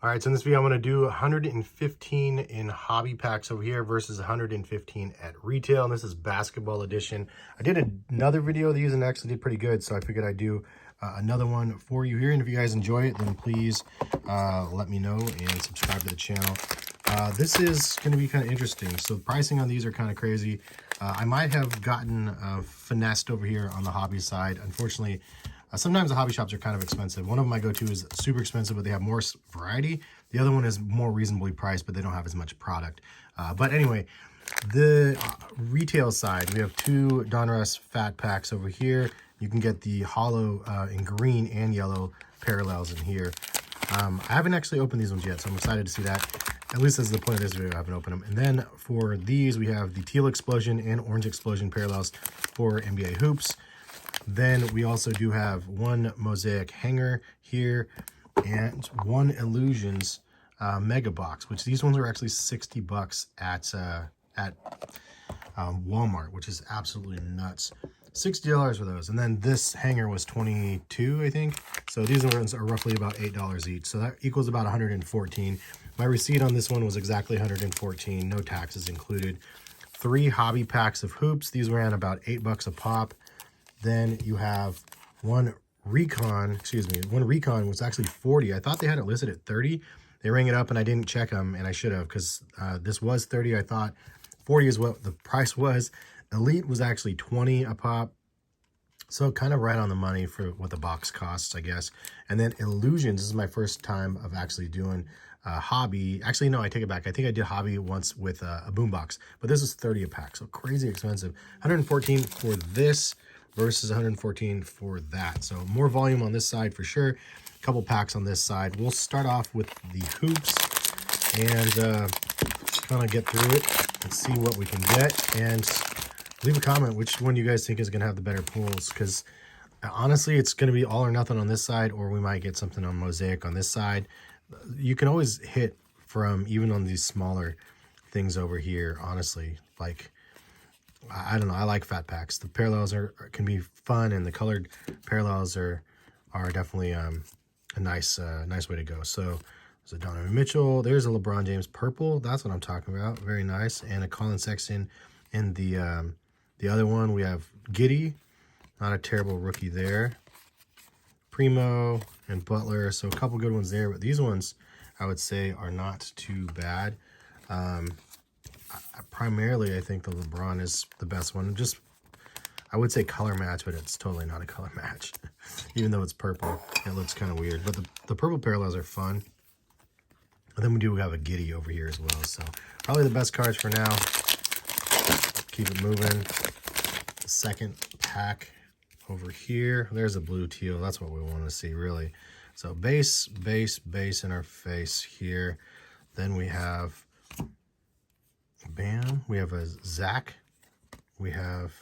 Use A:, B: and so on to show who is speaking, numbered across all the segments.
A: All right, so in this video, I'm going to do 115 in hobby packs over here versus 115 at retail. And this is basketball edition. I did another video of these and actually did pretty good. So I figured I'd do another one for you here. And if you guys enjoy it, then please let me know and subscribe to the channel. This is going to be kind of interesting. So the pricing on these are kind of crazy. I might have gotten finessed over here on the hobby side. Unfortunately, sometimes the hobby shops are kind of expensive. One of them I go to is super expensive, but they have more variety. The other one is more reasonably priced, but they don't have as much product. But anyway, the retail side, we have two Donruss fat packs over here. You can get the hollow in green and yellow parallels in here. I haven't actually opened these ones yet, so I'm excited to see that. At least that's the point of this video, I haven't opened them. And then for these, we have the teal explosion and orange explosion parallels for NBA hoops. Then we also do have one mosaic hanger here and one illusions mega box, which these ones are actually 60 bucks at Walmart, which is absolutely nuts. $60 for those. And then this hanger was 22, I think. So these ones are roughly about $8 each. So that equals about 114. My receipt on this one was exactly 114, no taxes included. 3 hobby packs of hoops. These ran about $8 a pop. Then you have one Recon was actually 40. I thought they had it listed at 30. They rang it up and I didn't check them, and I should have, because this was 30. I thought 40 is what the price was. Elite was actually 20 a pop. So kind of right on the money for what the box costs, I guess. And then Illusions, this is my first time of actually doing hobby. Actually, no, I take it back. I think I did hobby once with a boombox, but this is 30 a pack, so crazy expensive. 114 for this versus 114 for that. So more volume on this side for sure. A couple packs on this side. We'll start off with the hoops and kind of get through it and see what we can get. And leave a comment which one you guys think is going to have the better pulls, because honestly, it's going to be all or nothing on this side, or we might get something on mosaic on this side. You can always hit from even on these smaller things over here, honestly. Like, I don't know, I like fat packs. The parallels can be fun, and the colored parallels are definitely a nice way to go. So there's a Donovan Mitchell, there's a LeBron James purple, that's what I'm talking about, very nice. And a Colin Sexton in the other one. We have Giddey, not a terrible rookie there. Primo and Butler, so a couple good ones there. But these ones, I would say, are not too bad. Primarily, I think the LeBron is the best one. Just, I would say color match, but it's totally not a color match. Even though it's purple, it looks kind of weird. But the purple parallels are fun. And then we do have a Giddey over here as well. So probably the best cards for now. Keep it moving. The second pack over here, there's a blue teal. That's what we want to see, really. So base in our face here. Then we have Bam. We have a Zach. We have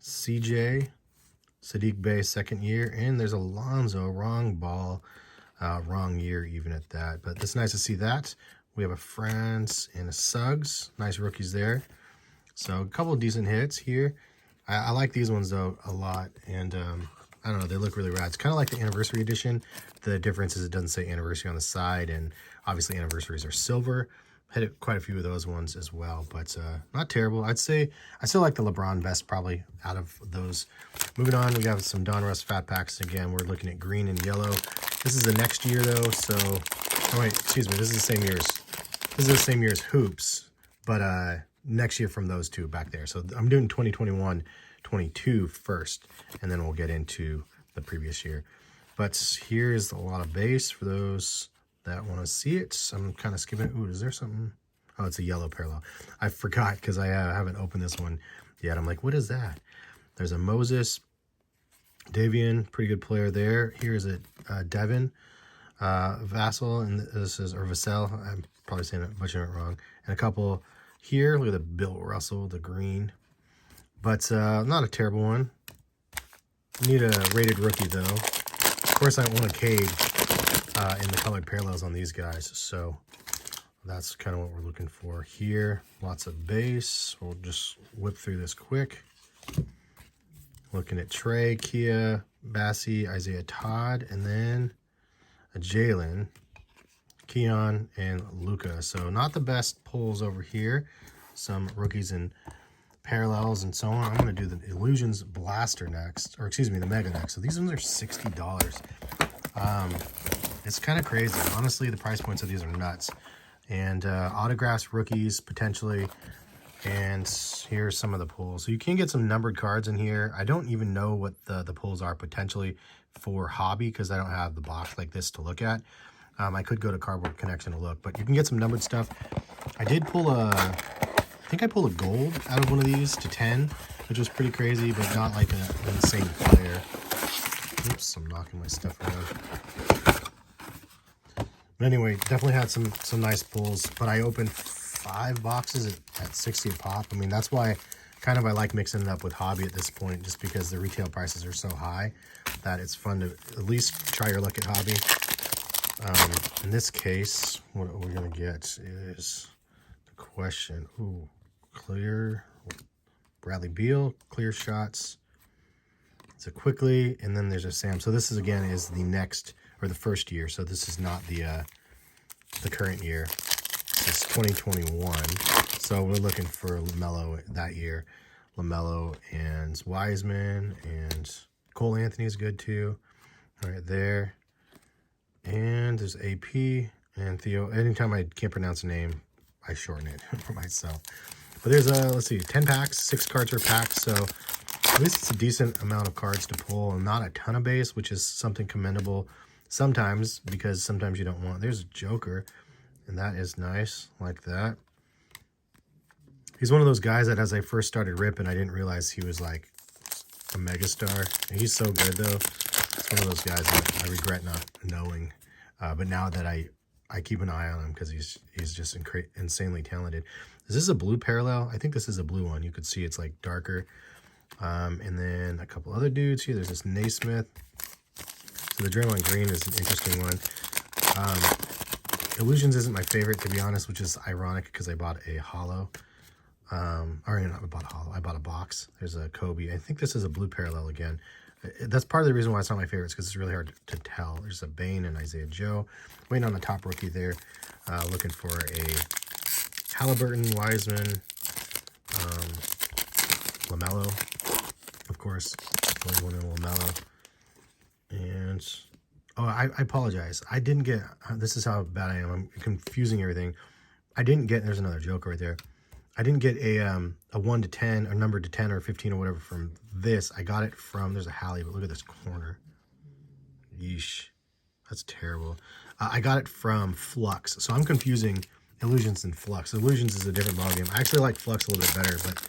A: CJ, Sadiq Bey, second year, and there's Alonzo, wrong ball, wrong year even at that. But it's nice to see that. We have a France and a Suggs, nice rookies there. So a couple of decent hits here. I like these ones though a lot, and I don't know, they look really rad. It's kind of like the anniversary edition. The difference is it doesn't say anniversary on the side, and obviously anniversaries are silver. Hit quite a few of those ones as well, but not terrible. I'd say I still like the LeBron best probably out of those. Moving on, we have some Donruss fat packs. Again, we're looking at green and yellow. This is the next year though, so oh wait, excuse me, this is the same year as hoops, but next year from those two back there. So I'm doing 2021-22 first, and then we'll get into the previous year. But here's a lot of base for those that want to see it. I'm kind of skipping. Ooh, is there something? Oh, it's a yellow parallel. I forgot because I haven't opened this one yet. I'm like, what is that? There's a Moses, Davian, pretty good player there. Here's a Devin, Vassell, and this is, or Vassell. I'm probably saying it, butchering it wrong. And a couple here. Look at the Bill Russell, the green. But not a terrible one. Need a rated rookie though. Of course, I want a Cade in the colored parallels on these guys, so that's kind of what we're looking for here. Lots of base. We'll just whip through this quick. Looking at Trey, Kia, Bassie, Isaiah Todd, and then a Jalen. Keon, and Luca. So not the best pulls over here. Some rookies and parallels and so on. I'm going to do the Illusions Blaster next, or excuse me, the Mega next. So these ones are $60. It's kind of crazy. Honestly, the price points of these are nuts. And autographs, rookies, potentially. And here's some of the pulls. So you can get some numbered cards in here. I don't even know what the pulls are potentially for hobby because I don't have the box like this to look at. I could go to Cardboard Connection to look, but you can get some numbered stuff. I did pull I think I pulled a gold out of one of these to 10, which was pretty crazy, but not like an insane player. Oops, I'm knocking my stuff around. But anyway, definitely had some nice pulls, but I opened 5 boxes at 60 a pop. I mean, that's why kind of I like mixing it up with hobby at this point, just because the retail prices are so high that it's fun to at least try your luck at hobby. In this case, what we're going to get is the question. Ooh, clear. Bradley Beal, clear shots. It's a Quickly, and then there's a Sam. So this is, again, is the next, or the first year. So this is not the current year. It's 2021. So we're looking for LaMelo that year. LaMelo and Wiseman, and Cole Anthony is good too. Right there. And there's AP and Theo. Anytime I can't pronounce a name, I shorten it for myself. But there's let's see, 10 packs, 6 cards per pack. So at least it's a decent amount of cards to pull, and not a ton of base, which is something commendable sometimes, because sometimes you don't want. There's a Joker, and that is nice, like that. He's one of those guys that as I first started ripping, I didn't realize he was like a megastar. He's so good though. It's one of those guys that I regret not knowing. But now that I keep an eye on him because he's just insanely talented. Is this a blue parallel? I think this is a blue one. You could see it's like darker. And then a couple other dudes here. There's this Naismith. So the Draymond Green is an interesting one. Illusions isn't my favorite, to be honest, which is ironic because I bought a hollow. Or not, I bought a hollow. I bought a box. There's a Kobe. I think this is a blue parallel again. That's part of the reason why it's not my favorite, because it's really hard to tell. There's a Bane and Isaiah Joe. Waiting on the top rookie there. Looking for a Halliburton, Wiseman, LaMelo, of course. Only one in LaMelo. And, oh, I apologize. I didn't get, this is how bad I am. I'm confusing everything. I didn't get, there's another Joker right there. I didn't get a 1 to 10 or number to 10 or 15 or whatever from this. I got it from, there's a Hallie, but look at this corner. Yeesh. That's terrible. I got it from Flux. So I'm confusing Illusions and Flux. Illusions is a different ballgame. I actually like Flux a little bit better, but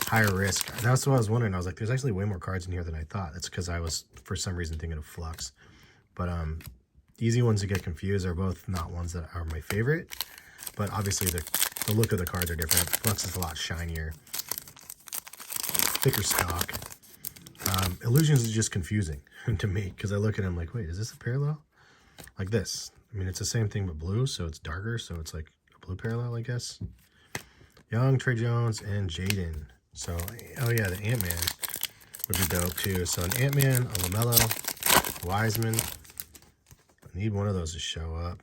A: higher risk. That's what I was wondering. I was like, there's actually way more cards in here than I thought. That's because I was, for some reason, thinking of Flux. But easy ones to get confused are both not ones that are my favorite. But obviously, the look of the cards are different. Flux is a lot shinier. Thicker stock. Illusions is just confusing to me, because I look at them like, wait, is this a parallel? Like this. I mean, it's the same thing but blue, so it's darker, so it's like a blue parallel, I guess. Young, Trey Jones, and Jaden. So, oh yeah, the Ant-Man would be dope too. So an Ant-Man, a LaMelo, Wiseman. I need one of those to show up,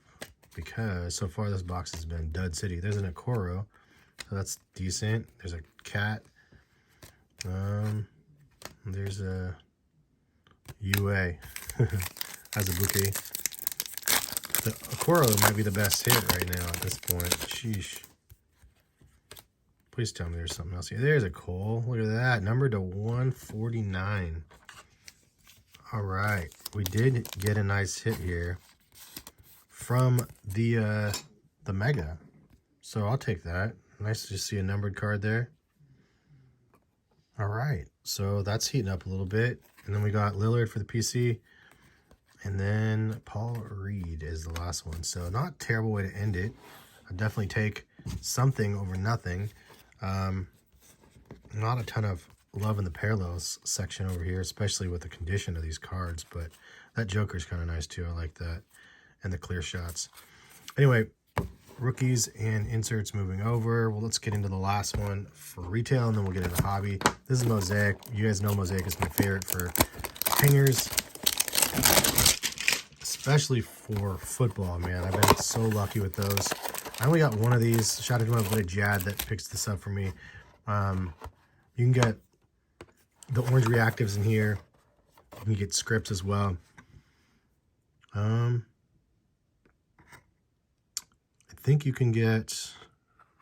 A: because so far this box has been dud city. There's an Okoro, so that's decent. There's a Cat. There's a UA as a bouquet. The Okoro might be the best hit right now at this point. Sheesh. Please tell me there's something else here. There's a Cole. Look at that. Numbered to 149. All right. We did get a nice hit here from the Mega. So I'll take that. Nice to see a numbered card there. All right. So that's heating up a little bit. And then we got Lillard for the PC. And then Paul Reed is the last one. So not a terrible way to end it. I'd definitely take something over nothing. Not a ton of love in the parallels section over here, especially with the condition of these cards. But that Joker's kind of nice too. I like that. And the clear shots. Anyway, rookies and inserts moving over. Well, let's get into the last one for retail, and then we'll get into hobby. This is Mosaic. You guys know Mosaic is my favorite for hangers, especially for football, man. I've been so lucky with those. I only got one of these. Shout out to my buddy Jad that picks this up for me. You can get the orange reactives in here. You can get scripts as well. I think you can get,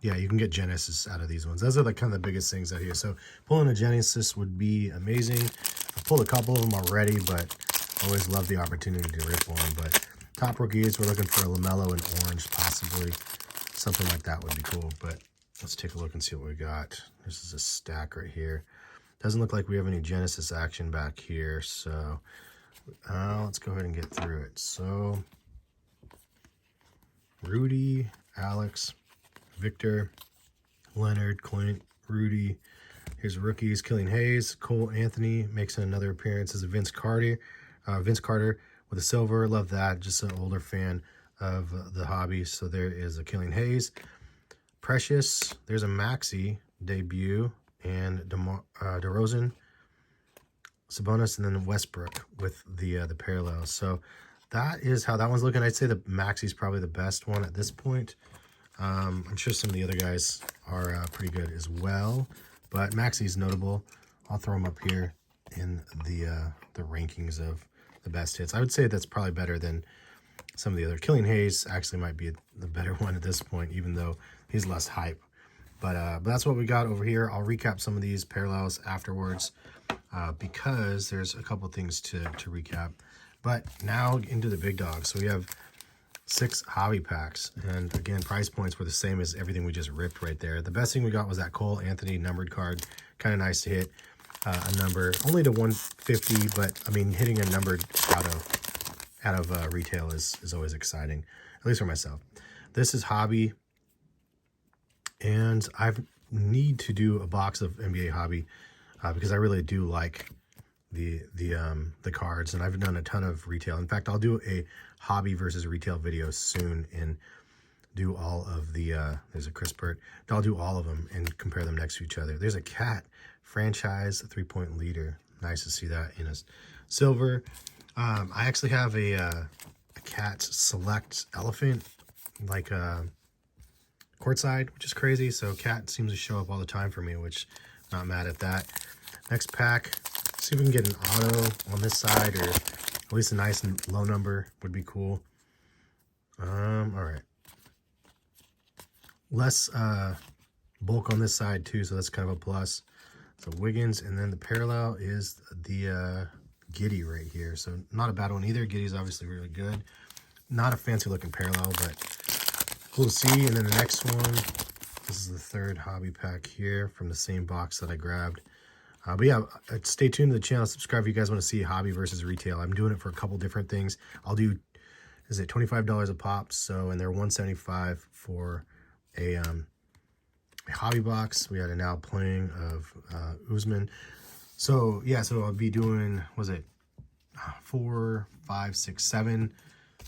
A: yeah, you can get Genesis out of these ones. Those are like kind of the biggest things out here. So pulling a Genesis would be amazing. I've pulled a couple of them already, but always love the opportunity to rip one. But top rookies, we're looking for a LaMelo and orange, possibly. Something like that would be cool. But let's take a look and see what we got. This is a stack right here. Doesn't look like we have any Genesis action back here. So let's go ahead and get through it. So Rudy, Alex, Victor, Leonard, Clint, Rudy. Here's rookies. Killian Hayes, Cole Anthony makes another appearance as a Vince Carter with a silver. Love that. Just an older fan of the hobby. So there is a Killian Hayes. Precious. There's a Maxi debut and DeRozan, Sabonis, and then Westbrook with the parallels. So that is how that one's looking. I'd say the Maxi's probably the best one at this point. I'm sure some of the other guys are pretty good as well, but Maxi's notable. I'll throw him up here in the rankings of the best hits. I would say that's probably better than some of the other. Killian Hayes actually might be the better one at this point, even though he's less hype. But that's what we got over here. I'll recap some of these parallels afterwards because there's a couple things to recap. But now into the big dogs. So we have 6 hobby packs. And again, price points were the same as everything we just ripped right there. The best thing we got was that Cole Anthony numbered card. Kind of nice to hit a number. Only to 150, but I mean, hitting a numbered out of retail is always exciting, at least for myself. This is hobby. And I need to do a box of NBA hobby because I really do like the cards, and I've done a ton of retail. In fact, I'll do a hobby versus retail video soon and do all of the there's a Chris Burt. I'll do all of them and compare them next to each other. There's a Cat franchise 3-point leader. Nice to see that in a silver. I actually have a Cat select elephant, like courtside, which is crazy. So Cat seems to show up all the time for me, which I'm not mad at that. Next pack, see if we can get an auto on this side, or at least a nice and low number would be cool. All right. Less bulk on this side too, so that's kind of a plus. So Wiggins, and then the parallel is the Giddey right here. So not a bad one either. Giddey's obviously really good. Not a fancy looking parallel, but cool to see. And then the next one, this is the 3rd hobby pack here from the same box that I grabbed. But yeah, stay tuned to the channel. Subscribe if you guys want to see hobby versus retail. I'm doing it for a couple different things. I'll do, is it $25 a pop? So, and they're $175 for a hobby box. We had a now playing of Usman. So yeah, so I'll be doing, was it 4, 5, 6, 7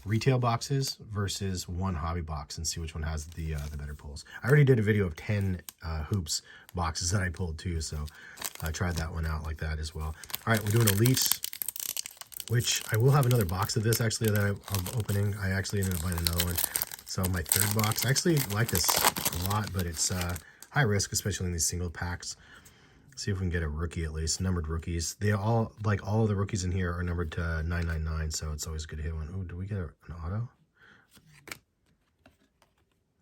A: retail boxes versus 1 hobby box, and see which one has the better pulls. I already did a video of 10 hoops boxes that I pulled too, so I tried that one out like that as well. All right, we're doing Elites, which I will have another box of this actually that I'm opening. I actually ended up buying another one. So my 3rd box, I actually like this a lot, but it's high risk, especially in these single packs. See if we can get a rookie at least, numbered rookies. They all, like all of the rookies in here are numbered to 999, so it's always good to hit one. Oh, do we get an auto?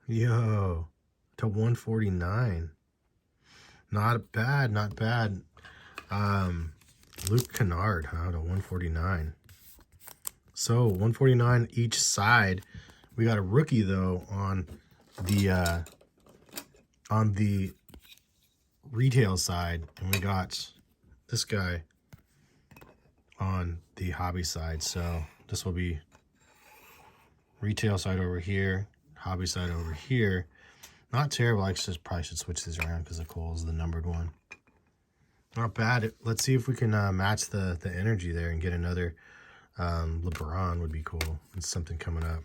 A: Yo, to 149. Not bad, not bad. Luke Kennard, huh, to 149. So 149 each side. We got a rookie though on the retail side, and we got this guy on the hobby side. So this will be retail side over here, hobby side over here. Not terrible. I probably should switch these around because the Cole's the numbered one. Not bad. Let's see if we can match the energy there and get another LeBron would be cool. It's something coming up.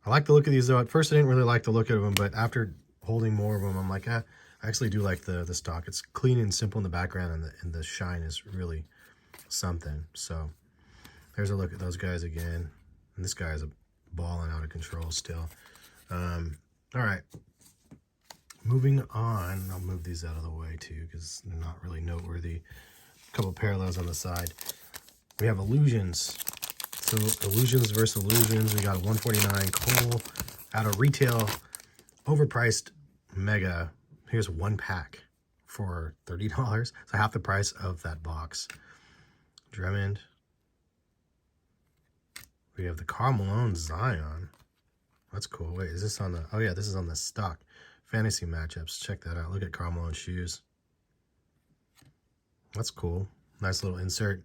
A: I like the look of these though. At first I didn't really like the look of them, but after holding more of them, I'm like, I actually do like the stock. It's clean and simple in the background, and the shine is really something. So There's a look at those guys again. And this guy's a balling out of control still. All right. Moving on. I'll move these out of the way too because they're not really noteworthy. A couple parallels on the side. We have Illusions. So Illusions versus Illusions. We got a 149 Cole at a retail overpriced Mega. Here's one pack for $30. So half the price of that box. Drummond. We have the Karl Malone Zion. That's cool. Wait, is this on the... Oh, yeah, this is on the stock. Fantasy matchups. Check that out. Look at Karl Malone's shoes. That's cool. Nice little insert.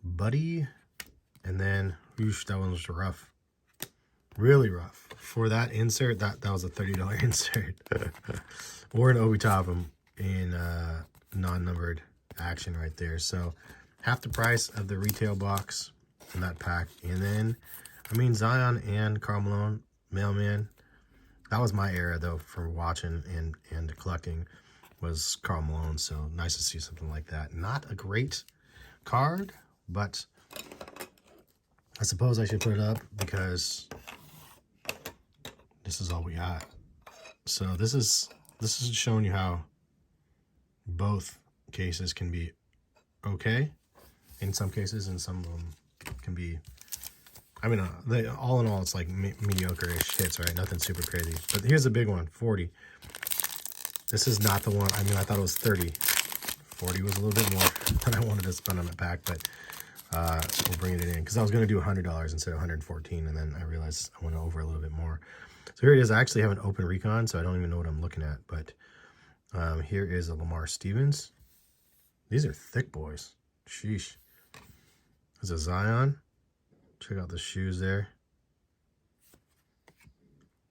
A: Buddy. And then, whoosh, that one was rough. Really rough. For that insert, that was a $30 insert. Or an Obi Toppin in non-numbered action right there. So, half the price of the retail box in that pack. And then, I mean, Zion and Karl Malone, Mailman. That was my era, though, for watching and collecting was Karl Malone. So, nice to see something like that. Not a great card, but I suppose I should put it up because this is all we got. So, this is showing you how both cases can be okay in some cases, and some of them can be, I mean, all in all, it's like mediocre-ish hits, right? Nothing super crazy. But here's a big one, 40. This is not the one. I mean, I thought it was 30. 40 was a little bit more than I wanted to spend on the pack, but we'll bring it in because I was going to do $100 instead of 114, and then I realized I went over a little bit more. So here it is. I actually have an open recon, so I don't even know what I'm looking at, but here is a Lamar Stevens. These are thick boys. Sheesh. There's a Zion. Check out the shoes there.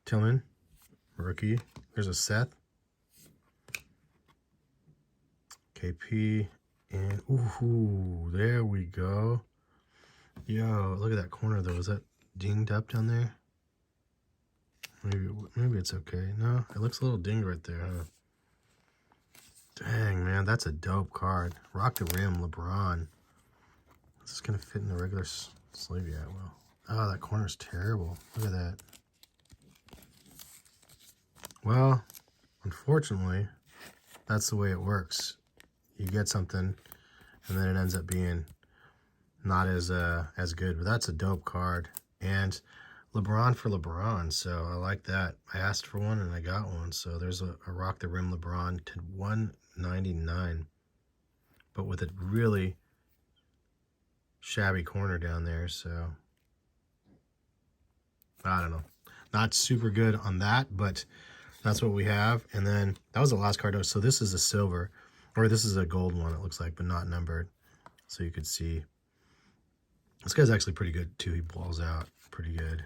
A: Tillman, rookie. There's a Seth. KP. And, ooh, there we go. Yo, look at that corner, though. Is that dinged up down there? Maybe it's okay. No, it looks a little dinged right there, huh? Dang, man, that's a dope card. Rock the Rim, LeBron. This is going to fit in the regular sleeve. Yeah, well. Oh, that corner's terrible. Look at that. Well, unfortunately, that's the way it works. You get something, and then it ends up being not as good. But that's a dope card. And LeBron for LeBron, so I like that. I asked for one, and I got one. So there's a Rock the Rim LeBron to 199, but with a really shabby corner down there. So I don't know. Not super good on that, but that's what we have. And then that was the last card. So this is a silver, or this is a gold one, it looks like, but not numbered. So you could see this guy's actually pretty good too. He balls out pretty good.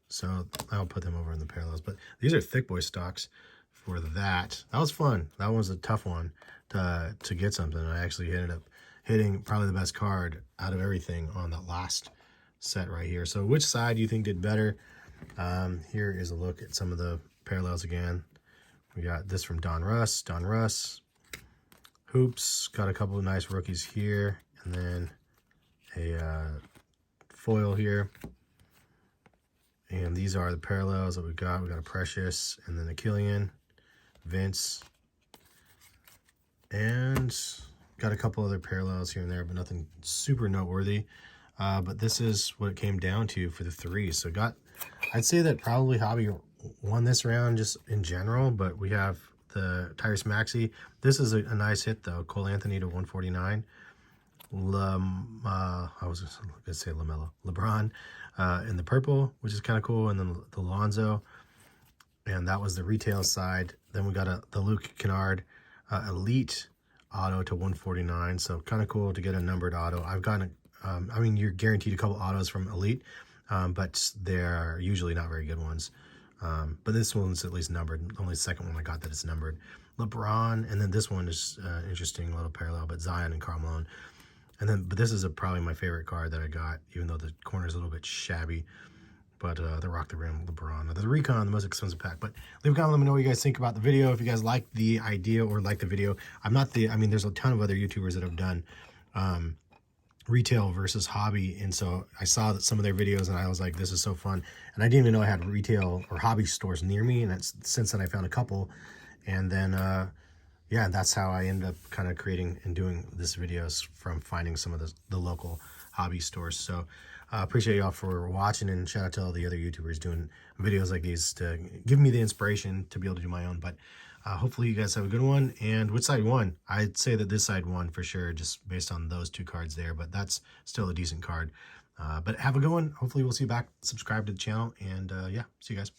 A: So I'll put them over in the parallels. But these are thick boy stocks for that. That was fun. That was a tough one to get something. I actually ended up hitting probably the best card out of everything on that last set right here. So which side do you think did better? Here is a look at some of the parallels again. We got this from Don Russ. Don Russ. Hoops. Got a couple of nice rookies here. And then a foil here. And these are the parallels that we got. We got a Precious, and then a Killian, Vince, and got a couple other parallels here and there, but nothing super noteworthy. But this is what it came down to for the three. So I'd say that probably Hobby won this round just in general, but we have the Tyrese Maxey. This is a nice hit, though. Cole Anthony to 149. I was going to say LaMelo. LeBron in the purple, which is kind of cool, and then the Lonzo. And that was the retail side. Then we got the Luke Kennard Elite auto to 149. So kind of cool to get a numbered auto. I've gotten, I mean, you're guaranteed a couple autos from Elite, but they're usually not very good ones. But this one's at least numbered. Only the second one I got that is numbered. LeBron, and then this one is interesting little parallel, but Zion and Karl Malone. And then, but this is probably my favorite card that I got, even though the corner's a little bit shabby. But the Rock the Rim LeBron, the Recon, the most expensive pack. But leave a comment, let me know what you guys think about the video. If you guys like the idea or like the video, I mean, there's a ton of other YouTubers that have done retail versus hobby. And so I saw that some of their videos and I was like, this is so fun. And I didn't even know I had retail or hobby stores near me. And since then I found a couple. And then, yeah, that's how I ended up kind of creating and doing this videos, from finding some of the local hobby stores. So appreciate y'all for watching, and shout out to all the other YouTubers doing videos like these to give me the inspiration to be able to do my own. But hopefully you guys have a good one. And which side won? I'd say that this side won for sure, just based on those two cards there, but that's still a decent card. But have a good one. Hopefully we'll see you back. Subscribe to the channel, and yeah, see you guys.